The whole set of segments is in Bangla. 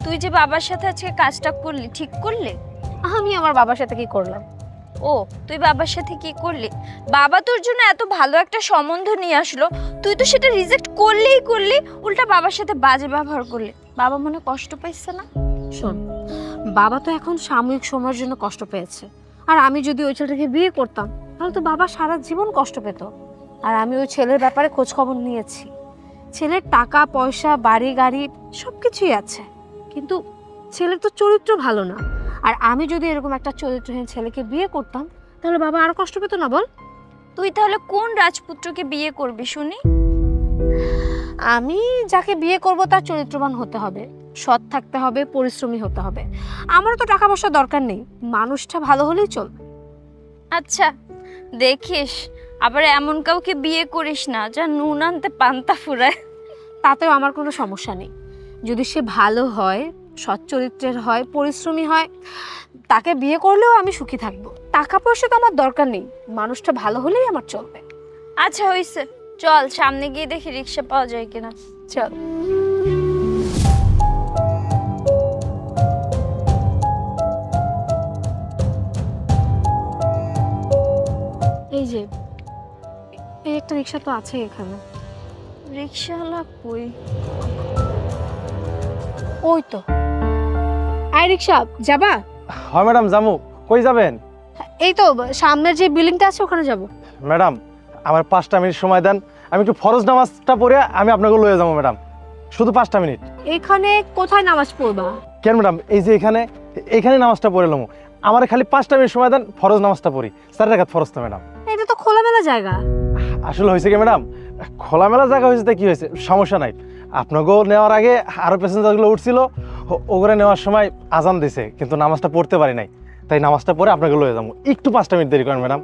তুই যে বাবার সাথে আজকে কাজটা করলি ঠিক করলি? আমি আমার বাবার সাথে কি করলাম? ও তুই বাবার সাথে কি করলি? বাবা তোর জন্য এত ভালো একটা সম্বন্ধ নিয়ে আসলো, তুই তো সেটা রিজেক্ট করলি, উল্টা বাবার সাথে বাজে ব্যবহার করলি। বাবা মনে কষ্ট পাইছে না? শোন, বাবা তো এখন সাময়িক সময়ের জন্য কষ্ট পেয়েছে, আর আমি যদি ওই ছেলেটাকে বিয়ে করতাম তাহলে তো বাবা সারা জীবন কষ্ট পেত। আর আমি ওই ছেলের ব্যাপারে খোঁজ খবর নিয়েছি, ছেলের টাকা পয়সা বাড়ি গাড়ি সব কিছুই আছে, কিন্তু ছেলের তো চরিত্র ভালো না। আর আমি যদি এরকম একটা চরিত্রহীন ছেলেকে বিয়ে করতাম তাহলে বাবা আরো কষ্ট পেত না বল? তুই তাহলে কোন রাজপুত্রকে বিয়ে করবি শুনি? আমি যাকে বিয়ে করব তার চরিত্রবান হতে হবে, সৎ থাকতে হবে, পরিশ্রমী হতে হবে। আমারও তো টাকা পয়সা দরকার নেই, মানুষটা ভালো হলেই চলবে। আচ্ছা দেখিস আবার এমন কাউকে বিয়ে করিস না যা নুন আনতে পান্তা ফুরায়। তাতেও আমার কোনো সমস্যা নেই, যদি সে ভালো হয়, সৎ চরিত্রের হয়, পরিশ্রমী হয়, তাকে বিয়ে করলেও আমি সুখী থাকবো। টাকা পয়সা তো আমার দরকার নেই, মানুষটা ভালো হলেই আমার চলবে। আচ্ছা হইছে, চল সামনে গিয়ে দেখি রিক্সা পাওয়া যায় কিনা। চল। এই যে এই একটা রিক্সা তো আছে এখানে। রিক্সাওয়ালা কই? ওই তো। আই রিক্সা, যাবা? হ্যাঁ ম্যাডাম যাবো। কই যাবেন? এই তো সামনের যে বিল্ডিংটা আছে ওখানে যাব। ম্যাডাম আমার 5টা মিনিট সময় দেন, আমি একটু ফরজ নামাজটা পড়ে আমি আপনাকে লয়ে যাবো ম্যাডাম, শুধু 5টা মিনিট। এখানে কোথায় নামাজ পড়বা? কেন ম্যাডাম, এই যে এখানে নামাজটা পড়ে এলাম, আমার খালি 5টা মিনিট সময় দেন, ফরজ নামাজটা পড়ি। 4 রাকাত ফরজ তো ম্যাডাম। এটা তো খোলামেলা জায়গা। আসলে হয়েছে কি ম্যাডাম, খোলামেলা জায়গা হয়েছে তো কি হয়েছে, সমস্যা নাই। আপনাকেও নেওয়ার আগে আরও প্যাসেঞ্জারগুলো উঠছিল, ওগুলো নেওয়ার সময় আজান দিছে, কিন্তু নামাজটা পড়তে পারি নাই, তাই নামাজটা পড়ে আপনাকে লয়ে যাবো। একটু 5টা মিনিট দেরি করেন ম্যাডাম।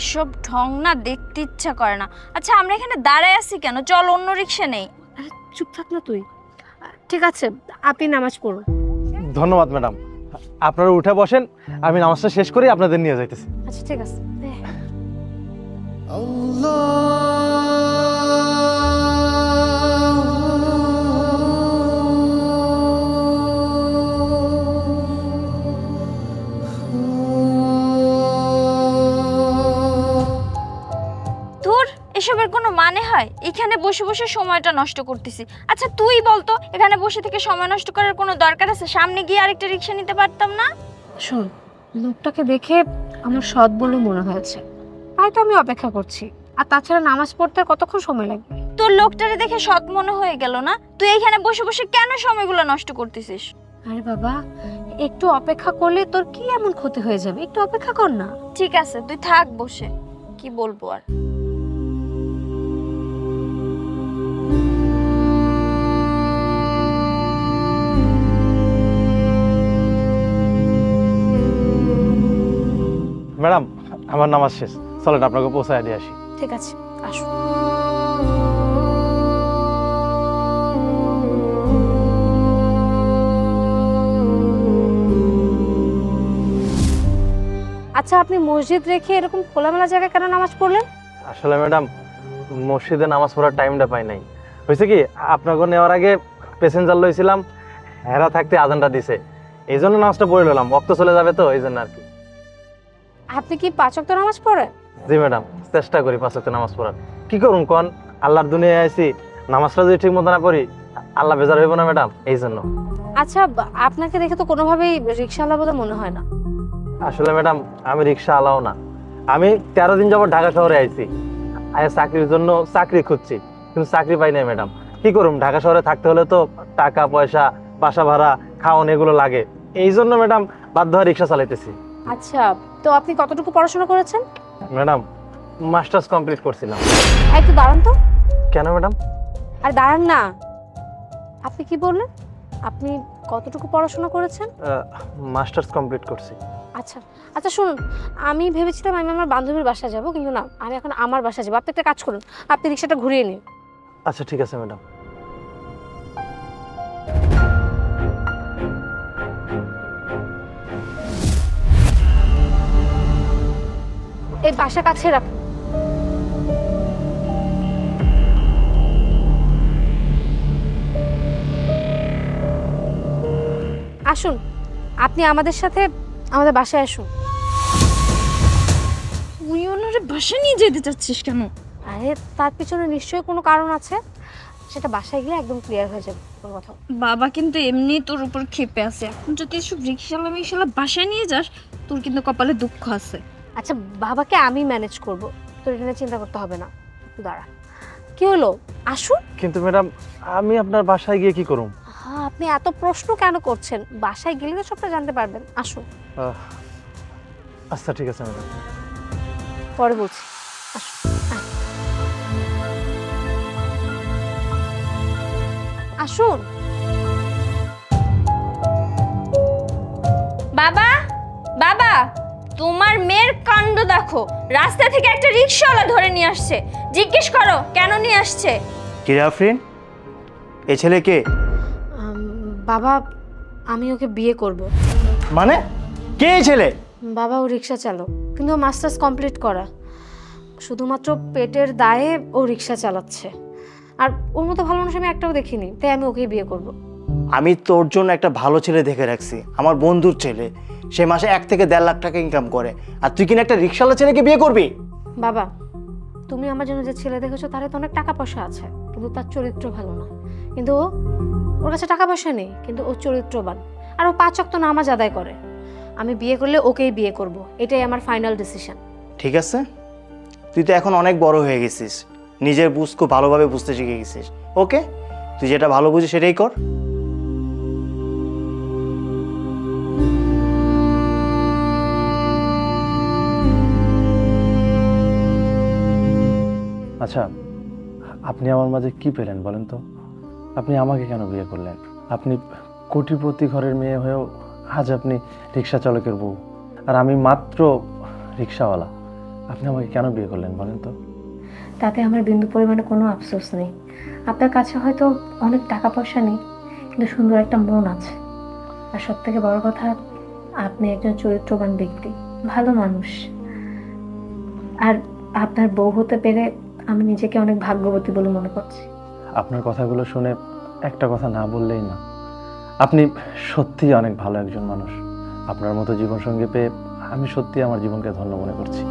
এসব ঢং না দেখতে ইচ্ছা করে না। আচ্ছা আমরা এখানে দাঁড়ায় আছি কেন? চল অন্য রিক্সা নেই। চুপ থাক না তুই। ঠিক আছে, আপনি নামাজ পড়ুন। ধন্যবাদ ম্যাডাম, আপনারা উঠে বসেন, আমি নামাজটা শেষ করে আপনাদের নিয়ে যাইতেছি। আচ্ছা ঠিক আছে। এসবের কোনো মানে হয়? এখানে বসে বসে সময়টা নষ্ট করতেছি। আচ্ছা তুই বলতো, এখানে বসে থেকে সময় নষ্ট করার কোনো দরকার আছে? সামনে গিয়ে আরেকটা রিক্সা নিতে পারতাম না? শোন, লোকটাকে দেখে আমার সৎ বলে মনে হয়েছে, তাই তো আমি অপেক্ষা করছি। আর তাছাড়া নামাজ পড়তে কতক্ষণ সময় লাগবে? তোর লোকটারে দেখে সৎ মনে হয়ে গেল না? তুই এখানে বসে বসে কেন সময়গুলো নষ্ট করতেছিস? আরে বাবা, একটু অপেক্ষা করলে তোর কি এমন ক্ষতি হয়ে যাবে? একটু অপেক্ষা কর না। ঠিক আছে তুই থাক বসে, কি বলবো আর। ম্যাডাম আমার নামাজ শেষ, চলেন আপনাকে পৌঁছায় দিয়ে আসি। ঠিক আছে, আসুন। আচ্ছা, আপনি মসজিদ রেখে এরকম খোলামেলা জায়গায় কেন নামাজ পড়লেন? আসলে ম্যাডাম মসজিদে নামাজ পড়ার টাইমটা পাই নাই। হয়েছে কি, আপনাকে নেওয়ার আগে প্যাসেঞ্জার লইছিলাম, হেরা থাকতে আজানটা দিছে, এই জন্য নামাজটা পড়ে নিলাম, রক্ত চলে যাবে তো এই জন্য আর কি। আপনি কি 5 ওয়াক্ত নামাজ পড়েন? জি ম্যাডাম, চেষ্টা করি 5 ওয়াক্ত নামাজ পড়ার। কি করুন কোন, আল্লাহর দুনিয়ায় আইছি, নামাজটা যদি ঠিক মতো না পড়ি আল্লাহ বেজার হইব না ম্যাডাম, এই জন্য। আচ্ছা, আপনাকে দেখে তো কোনোভাবেই রিকশাওয়ালা বলে মনে হয় না। আসলে ম্যাডাম আমি রিক্সা আলাও না, আমি 13 দিন যাবত ঢাকা শহরে আইছি, চাকরির জন্য চাকরি খুঁজছি, কিন্তু চাকরি পাই নাই ম্যাডাম। কি করুম, ঢাকা শহরে থাকতে হলে তো টাকা পয়সা, বাসা ভাড়া, খাওয়ান এগুলো লাগে, এই জন্য ম্যাডাম বাধ্য হয়ে রিক্সা চালাইতেছি। আচ্ছা, তো আপনি কতটুকু পড়াশোনা করেছেন? ম্যাডাম মাস্টার্স কমপ্লিট করছিলাম। একটু দাঁড়ান তো। কেন ম্যাডাম? আর দাঁড়ান না, আপনি কি বললেন? আপনি কতটুকু পড়াশোনা করেছেন? মাস্টার্স কমপ্লিট করছি। আচ্ছা আচ্ছা, শুনুন, আমি ভেবেছিলাম আমি আমার বান্ধবীর বাসায় যাব, কিন্তু না, আমি এখন আমার বাসায় যাবো। আপনি একটা কাজ করুন, আপনি রিক্সাটা ঘুরিয়ে নিন। আচ্ছা ঠিক আছে ম্যাডাম। এই বাসার কাছে রাখুন। আসুন, আপনি আমাদের সাথে আমাদের বাসায় আসুন। তুই ওনারে বাসা নিয়ে যেতে চাচ্ছিস কেন? আরে তার পিছনে নিশ্চয়ই কোনো কারণ আছে, সেটা বাসায় গেলে একদম ক্লিয়ার হয়ে যাবে কোনো কথা। বাবা কিন্তু এমনি তোর উপর ক্ষেপে আছে, এখন যদি এসব রিক্সাওয়ালা মিক্সাওয়ালা বাসায় নিয়ে যাস তোর কিন্তু কপালে দুঃখ আছে। আচ্ছা বাবাকে আমি ম্যানেজ করব, তোর এটা নিয়ে চিন্তা করতে হবে না। তুই দাঁড়া, কি হলো, আসুন। কিন্তু ম্যাডাম আমি আপনার বাসায় গিয়ে কি করুম? হ্যাঁ, আপনি এত প্রশ্ন কেন করছেন? বাসায় গেলে তো সবটা জানতে পারবেন, আসুন। আচ্ছা ঠিক আছে ম্যাডাম। পরে বলছি, আসুন। আসুন। বাবা, বাবা, তোমার মেয়ের কাণ্ড দেখো, রাস্তা থেকে একটা রিক্সাওয়ালা ধরে নিয়ে আসছে। জিজ্ঞেস করো কেন নিয়ে আসছে। কি রে আফরিন, এই ছেলে কে? বাবা, আমি ওকে বিয়ে করব। মানে কে এই ছেলে? বাবা ও রিক্সা চালক, কিন্তু ও মাস্টার্স কমপ্লিট করা, শুধুমাত্র পেটের দায়ে ও রিক্সা চালাচ্ছে। আর ওর মতো ভালো মানুষ আমি একটাও দেখিনি, তাই আমি ওকেই বিয়ে করব। আমি তোর জন্য একটা ভালো ছেলে দেখে রাখছি, আমার বন্ধুর ছেলে। সে মাসে 1 থেকে 1.5 লাখ টাকা ইনকাম করে, আর তুই কিনা একটা রিক্সাওয়ালা ছেলেকে বিয়ে করবি? বাবা, তুমি আমার জন্য যে ছেলে দেখেছো তার তো অনেক টাকা পয়সা আছে, কিন্তু তার চরিত্র ভালো না। কিন্তু ওর কাছে টাকা পয়সা নেই, কিন্তু ও চরিত্রবান, আর ও 5 ওয়াক্ত নামাজ আদায় করে। আমি বিয়ে করলে ওকেই বিয়ে করব, এটাই আমার ফাইনাল ডিসিশন। ঠিক আছে, তুই তো এখন অনেক বড় হয়ে গেছিস, নিজের বুঝ খুব ভালোভাবে বুঝতে শিখে গেছিস। ওকে, তুই যেটা ভালো বুঝিস সেটাই কর। আচ্ছা, আপনি আমার মাঝে কি পেলেন বলেন তো? আপনি আমাকে কেন বিয়ে করলেন? আপনি কোটিপতি ঘরের মেয়ে হয়েও আজ আপনি রিক্সা চালকের বউ, আর আমি মাত্র রিক্সাওয়ালা। আপনি আমাকে কেন বিয়ে করলেন বলেন তো? তাতে আমার বিন্দু পরিমাণে কোনো আফসোস নেই। আপনার কাছে হয়তো অনেক টাকা পয়সা নেই, কিন্তু সুন্দর একটা মন আছে। আর সব থেকে বড় কথা, আপনি একজন চরিত্রবান ব্যক্তি, ভালো মানুষ। আর আপনার বউ হতে পেরে আমি নিজেকে অনেক ভাগ্যবতী বলে মনে করছি। আপনার কথাগুলো শুনে একটা কথা না বললেই না। আপনি সত্যিই অনেক ভালো একজন মানুষ। আপনার মতো জীবনসঙ্গী পেয়ে আমি সত্যি আমার জীবনকে ধন্য মনে করছি।